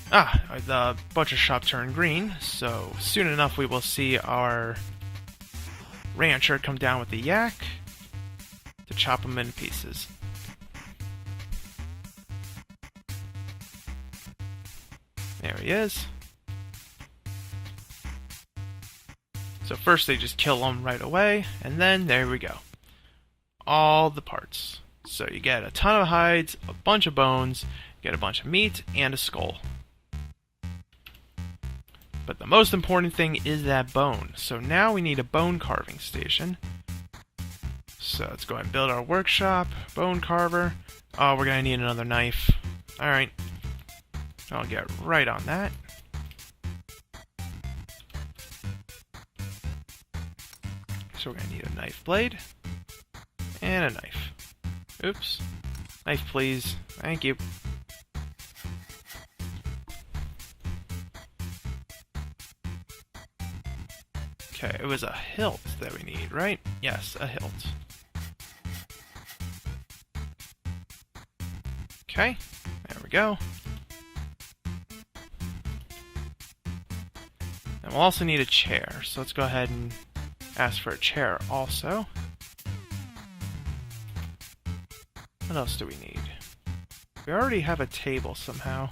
The butcher shop turned green, so soon enough we will see our rancher come down with the yak to chop him in pieces. There he is. So first they just kill him right away, and then there we go. All the parts. So you get a ton of hides, a bunch of bones, you get a bunch of meat, and a skull. But the most important thing is that bone. So now we need a bone carving station. So let's go ahead and build our workshop. Bone carver. Oh, we're going to need another knife. Alright. I'll get right on that. So we're going to need a knife blade. And a knife. Oops. Knife, please. Thank you. Okay, it was a hilt that we need, right? Yes, a hilt. Okay, there we go. And we'll also need a chair, so let's go ahead and ask for a chair also. What else do we need? We already have a table somehow.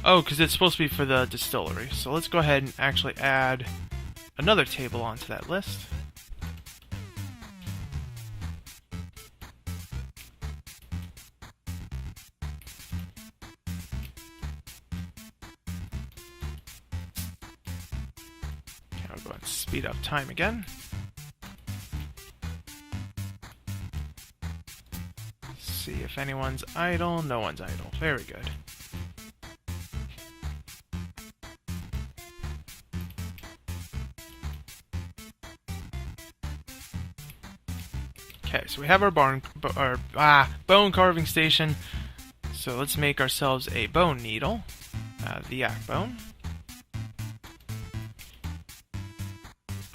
Oh, because it's supposed to be for the distillery. So let's go ahead and actually add another table onto that list. Okay, I'll go ahead and speed up time again. See if anyone's idle. No one's idle. Very good. Okay, so we have our bone carving station. So let's make ourselves a bone needle, the yak bone.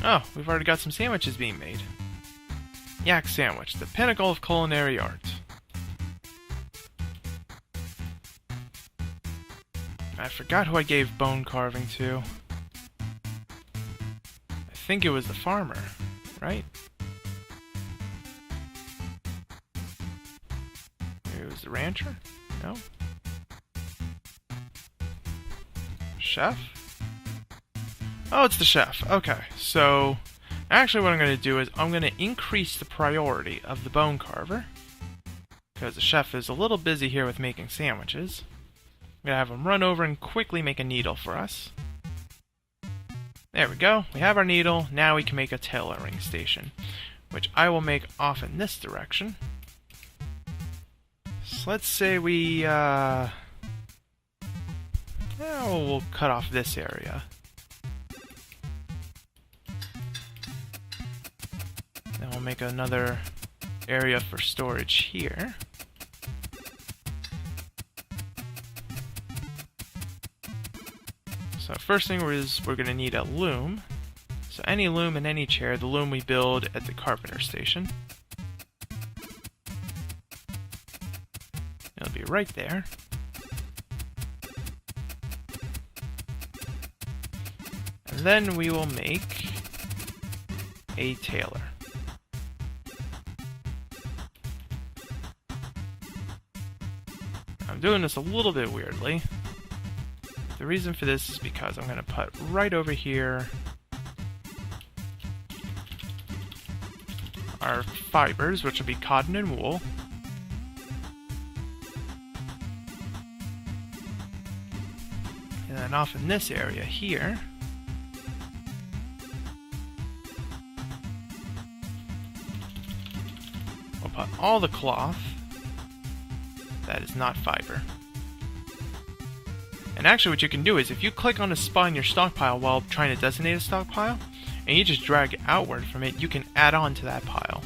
Oh, we've already got some sandwiches being made. Yak sandwich, the pinnacle of culinary art. I forgot who I gave bone carving to. I think it was the farmer, right? It was the rancher? No? Chef? Oh, it's the chef. Okay, so actually what I'm going to do is I'm going to increase the priority of the bone carver, because the chef is a little busy here with making sandwiches. I'm going to have him run over and quickly make a needle for us. There we go. We have our needle. Now we can make a tailoring station, which I will make off in this direction. So let's say we'll cut off this area. Then we'll make another area for storage here. So first thing is we're going to need a loom. So any loom in any chair, the loom we build at the carpenter station. It'll be right there. And then we will make a tailor. I'm doing this a little bit weirdly. The reason for this is because I'm going to put right over here our fibers, which will be cotton and wool. And then off in this area here, we'll put all the cloth that is not fiber. And actually what you can do is if you click on a spot in your stockpile while trying to designate a stockpile, and you just drag it outward from it, you can add on to that pile.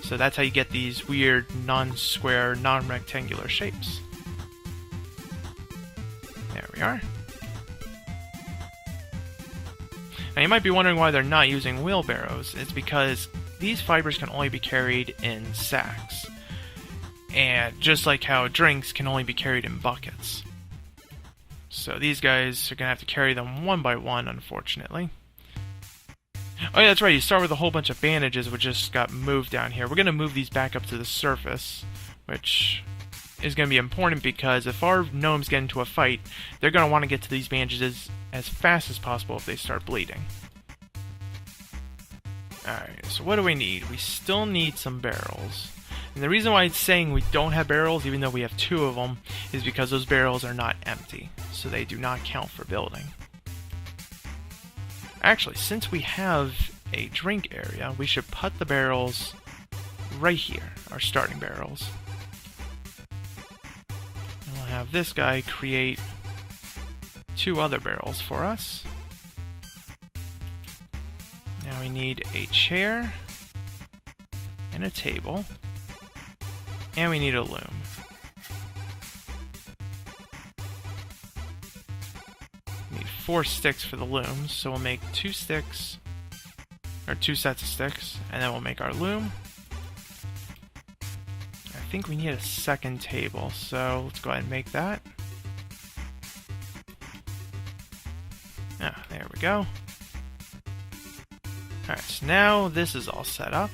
So that's how you get these weird non-square, non-rectangular shapes. There we are. Now you might be wondering why they're not using wheelbarrows. It's because these fibers can only be carried in sacks. And just like how drinks can only be carried in buckets. So these guys are going to have to carry them one by one, unfortunately. Oh yeah, that's right, you start with a whole bunch of bandages which just got moved down here. We're going to move these back up to the surface, which is going to be important because if our gnomes get into a fight, they're going to want to get to these bandages as fast as possible if they start bleeding. Alright, so what do we need? We still need some barrels. And the reason why it's saying we don't have barrels, even though we have 2 of them, is because those barrels are not empty. So they do not count for building. Actually, since we have a drink area, we should put the barrels right here, our starting barrels. And we'll have this guy create 2 other barrels for us. Now we need a chair and a table. And we need a loom. We need 4 sticks for the looms, so we'll make 2 sticks, or 2 sets of sticks, and then we'll make our loom. I think we need a second table, so let's go ahead and make that. Ah, there we go. Alright, so now this is all set up.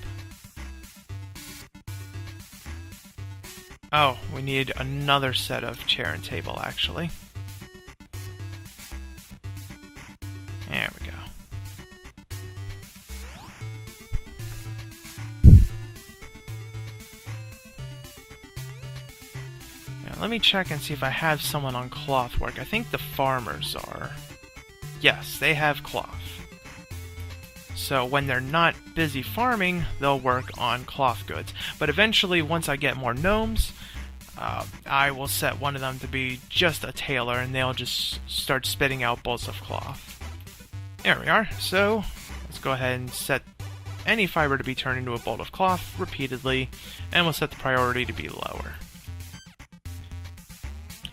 Oh, we need another set of chair and table, actually. There we go. Now, let me check and see if I have someone on cloth work. I think the farmers are. Yes, they have cloth. So when they're not busy farming, they'll work on cloth goods. But eventually, once I get more gnomes, I will set one of them to be just a tailor, and they'll just start spitting out bolts of cloth. There we are. So let's go ahead and set any fiber to be turned into a bolt of cloth repeatedly, and we'll set the priority to be lower.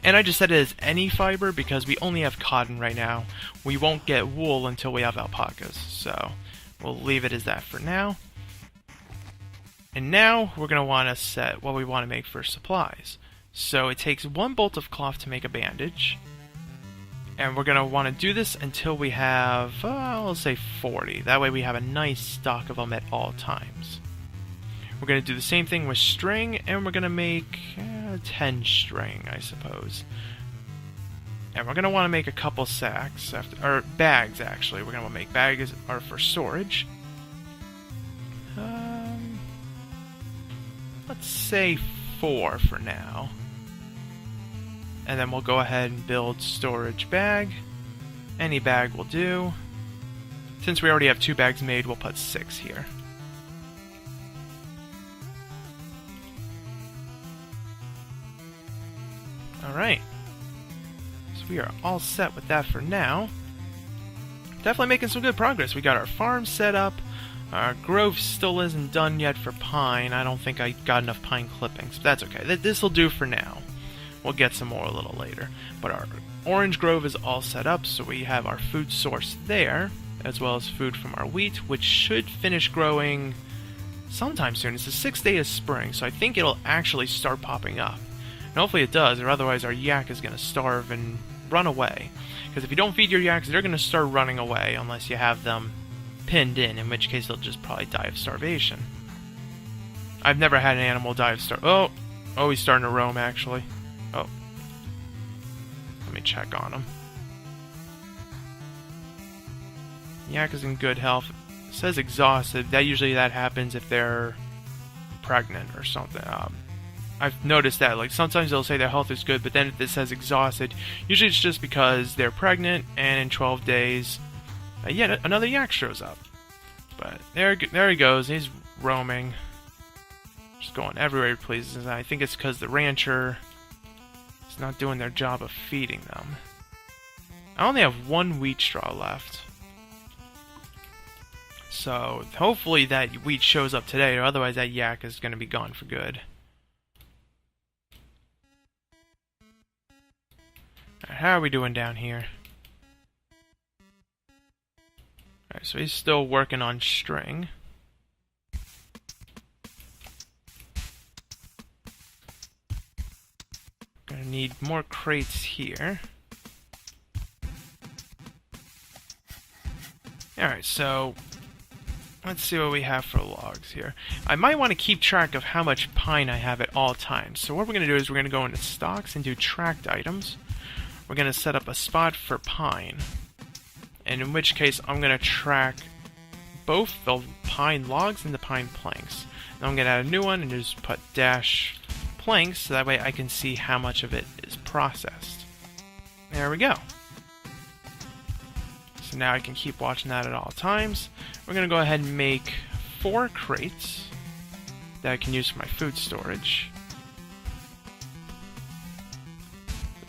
And I just set it as any fiber because we only have cotton right now. We won't get wool until we have alpacas, so we'll leave it as that for now. And now we're going to want to set what we want to make for supplies. So it takes 1 bolt of cloth to make a bandage. And we're going to want to do this until we have, let's say 40. That way we have a nice stock of them at all times. We're going to do the same thing with string, and we're going to make 10 string, I suppose. And we're going to want to make a couple sacks, or bags actually. We're going to make bags are for storage. Let's say 4 for now. And then we'll go ahead and build storage bag. Any bag will do. Since we already have 2 bags made, we'll put 6 here. Alright. So we are all set with that for now. Definitely making some good progress. We got our farm set up. Our grove still isn't done yet for pine. I don't think I got enough pine clippings, but that's okay. This will do for now. We'll get some more a little later. But our orange grove is all set up, so we have our food source there, as well as food from our wheat, which should finish growing sometime soon. It's the 6th day of spring, so I think it'll actually start popping up. And hopefully it does, or otherwise our yak is going to starve and run away. Because if you don't feed your yaks, they're going to start running away unless you have them pinned in which case they'll just probably die of starvation. I've never had an animal die of starvation. Oh, he's starting to roam, actually. Oh. Let me check on him. Yak is in good health. It says exhausted. Usually that happens if they're pregnant or something. I've noticed that. Like, sometimes they'll say their health is good, but then if it says exhausted, usually it's just because they're pregnant, and in 12 days... yet another yak shows up. But there he goes. He's roaming. Just going everywhere he pleases. And I think it's because the rancher is not doing their job of feeding them. I only have 1 wheat straw left. So hopefully that wheat shows up today, or otherwise that yak is going to be gone for good. Alright, how are we doing down here? Alright, so he's still working on string. I need more crates here. Alright, so let's see what we have for logs here. I might want to keep track of how much pine I have at all times. So what we're going to do is we're going to go into stocks and do tracked items. We're going to set up a spot for pine. And in which case I'm going to track both the pine logs and the pine planks. Now I'm going to add a new one and just put dash planks so that way I can see how much of it is processed. There we go. So now I can keep watching that at all times. We're going to go ahead and make 4 crates that I can use for my food storage.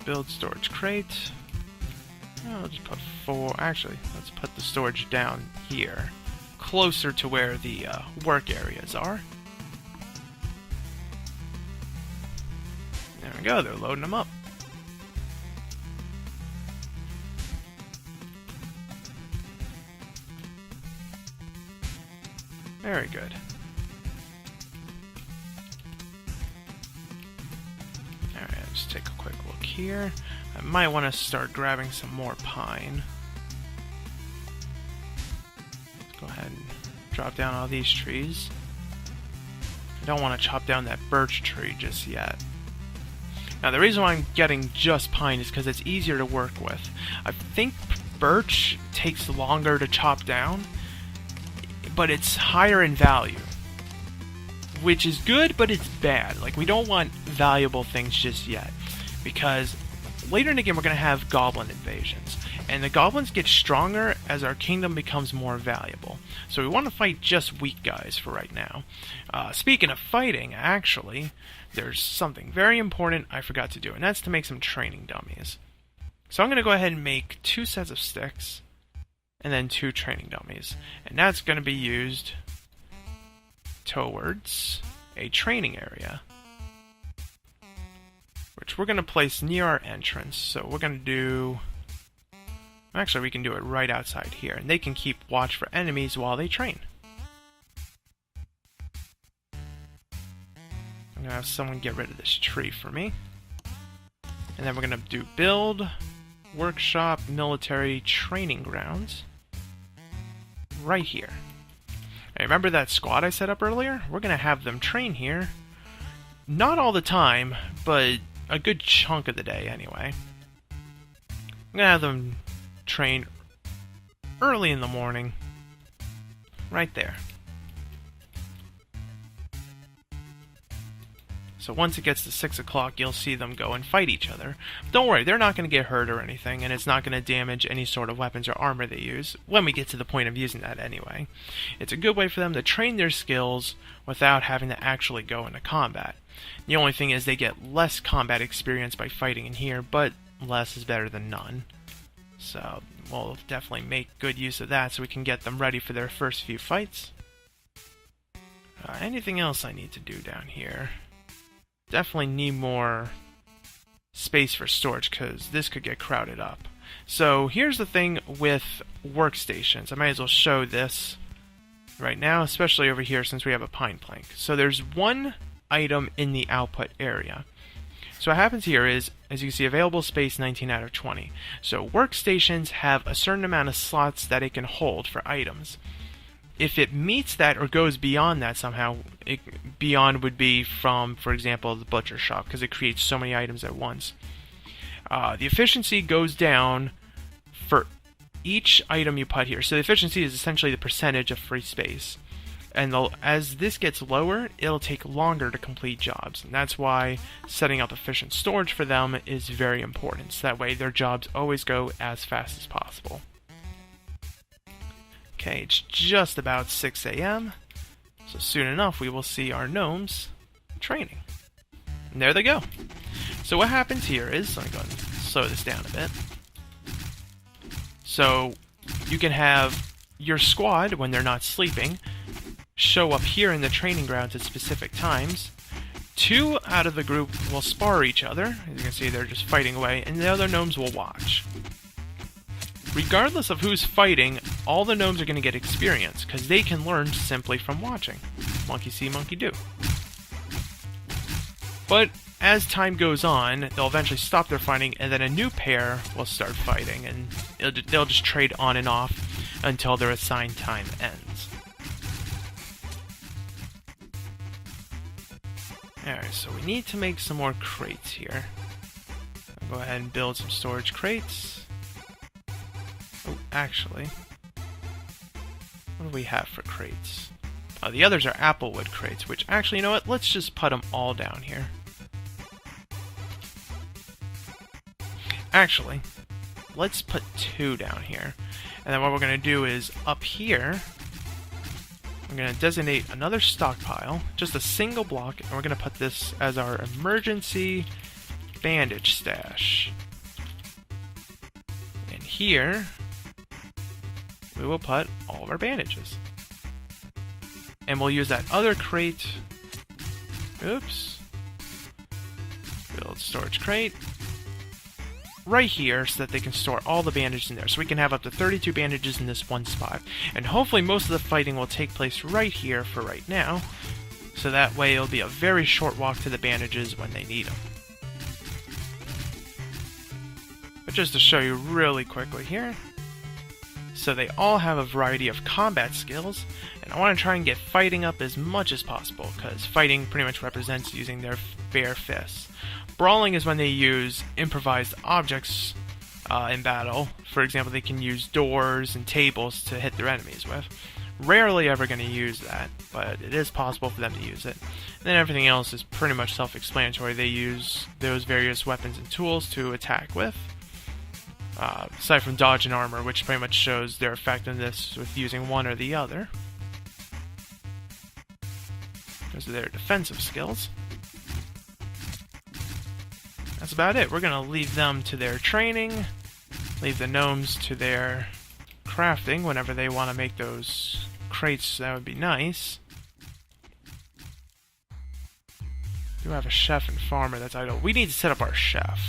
Build storage crate. I'll just put 4. Actually, let's put the storage down here, closer to where the work areas are. There we go, they're loading them up. Very good. Alright, let's take a quick look here. I might want to start grabbing some more pine. Let's go ahead and drop down all these trees. I don't want to chop down that birch tree just yet. Now the reason why I'm getting just pine is because it's easier to work with. I think birch takes longer to chop down, but it's higher in value. Which is good, but it's bad. Like, we don't want valuable things just yet. Because later in the game we're going to have goblin invasions. And the goblins get stronger as our kingdom becomes more valuable. So we want to fight just weak guys for right now. Speaking of fighting, actually, there's something very important I forgot to do. And that's to make some training dummies. So I'm going to go ahead and make 2 sets of sticks. And then 2 training dummies. And that's going to be used towards a training area, which we're going to place near our entrance. So we're going to do... Actually, we can do it right outside here. And they can keep watch for enemies while they train. I'm going to have someone get rid of this tree for me. And then we're going to do build, workshop, military, training grounds. Right here. Hey, remember that squad I set up earlier? We're going to have them train here. Not all the time, but a good chunk of the day anyway. I'm going to have them train early in the morning. Right there. So once it gets to 6 o'clock, you'll see them go and fight each other. Don't worry, they're not going to get hurt or anything, and it's not going to damage any sort of weapons or armor they use, when we get to the point of using that anyway. It's a good way for them to train their skills without having to actually go into combat. The only thing is they get less combat experience by fighting in here, but less is better than none. So we'll definitely make good use of that so we can get them ready for their first few fights. Anything else I need to do down here? Definitely need more space for storage because this could get crowded up. So here's the thing with workstations. I might as well show this right now, especially over here since we have a pine plank. So there's one item in the output area. So what happens here is, as you can see, available space 19 out of 20. So workstations have a certain amount of slots that it can hold for items. If it meets that or goes beyond that somehow, beyond would be from, for example, the butcher shop, because it creates so many items at once. The efficiency goes down for each item you put here. So the efficiency is essentially the percentage of free space. And as this gets lower, it'll take longer to complete jobs. And that's why setting up efficient storage for them is very important. So that way their jobs always go as fast as possible. Okay, it's just about 6 a.m. So soon enough we will see our gnomes training. And there they go. So what happens here is, let me go ahead and slow this down a bit. So you can have your squad, when they're not sleeping, show up here in the training grounds at specific times. 2 out of the group will spar each other. As you can see, they're just fighting away, and the other gnomes will watch. Regardless of who's fighting, all the gnomes are going to get experience, because they can learn simply from watching. Monkey see, monkey do. But as time goes on, they'll eventually stop their fighting, and then a new pair will start fighting, and they'll just trade on and off until their assigned time ends. Alright, so we need to make some more crates here. I'll go ahead and build some storage crates. Oh, actually, what do we have for crates? Oh, the others are applewood crates, which actually, you know what? Let's just put them all down here. Actually, let's put 2 down here. And then what we're going to do is, up here, we're going to designate another stockpile, just a single block, and we're going to put this as our emergency bandage stash. And here, we will put all of our bandages. And we'll use that other crate. Oops. Build storage crate. Right here so that they can store all the bandages in there. So we can have up to 32 bandages in this one spot. And hopefully most of the fighting will take place right here for right now. So that way it'll be a very short walk to the bandages when they need them. But just to show you really quickly here. So they all have a variety of combat skills. And I want to try and get fighting up as much as possible, because fighting pretty much represents using their bare fists. Brawling is when they use improvised objects in battle. For example, they can use doors and tables to hit their enemies with. Rarely ever going to use that, but it is possible for them to use it. And then everything else is pretty much self-explanatory. They use those various weapons and tools to attack with. Aside from dodge and armor, which pretty much shows their effectiveness with using one or the other. Those are their defensive skills. That's about it. We're going to leave them to their training, leave the gnomes to their crafting whenever they want to make those crates. That would be nice. We do have a chef and farmer that's idle. We need to set up our chef.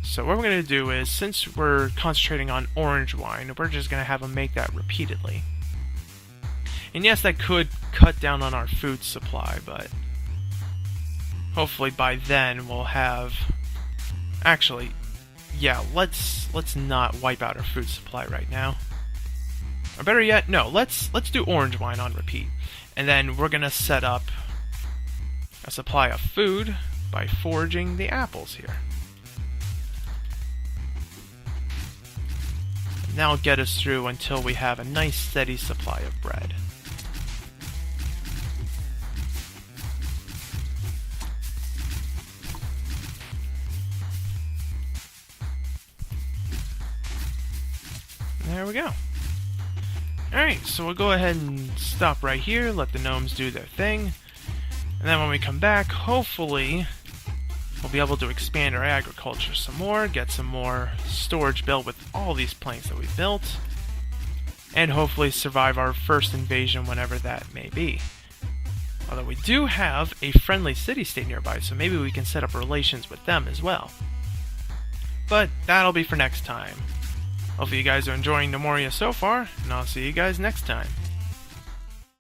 So what we're going to do is, since we're concentrating on orange wine, we're just going to have them make that repeatedly. And yes, that could cut down on our food supply, but hopefully by then we'll have... Actually, yeah, let's not wipe out our food supply right now. Or better yet, no, let's do orange wine on repeat. And then we're going to set up a supply of food by foraging the apples here. And that'll get us through until we have a nice steady supply of bread. There we go. Alright, so we'll go ahead and stop right here, let the gnomes do their thing. And then when we come back, hopefully, we'll be able to expand our agriculture some more, get some more storage built with all these planks that we built, and hopefully survive our first invasion whenever that may be. Although we do have a friendly city-state nearby, so maybe we can set up relations with them as well. But that'll be for next time. Hopefully you guys are enjoying Gnomoria so far, and I'll see you guys next time.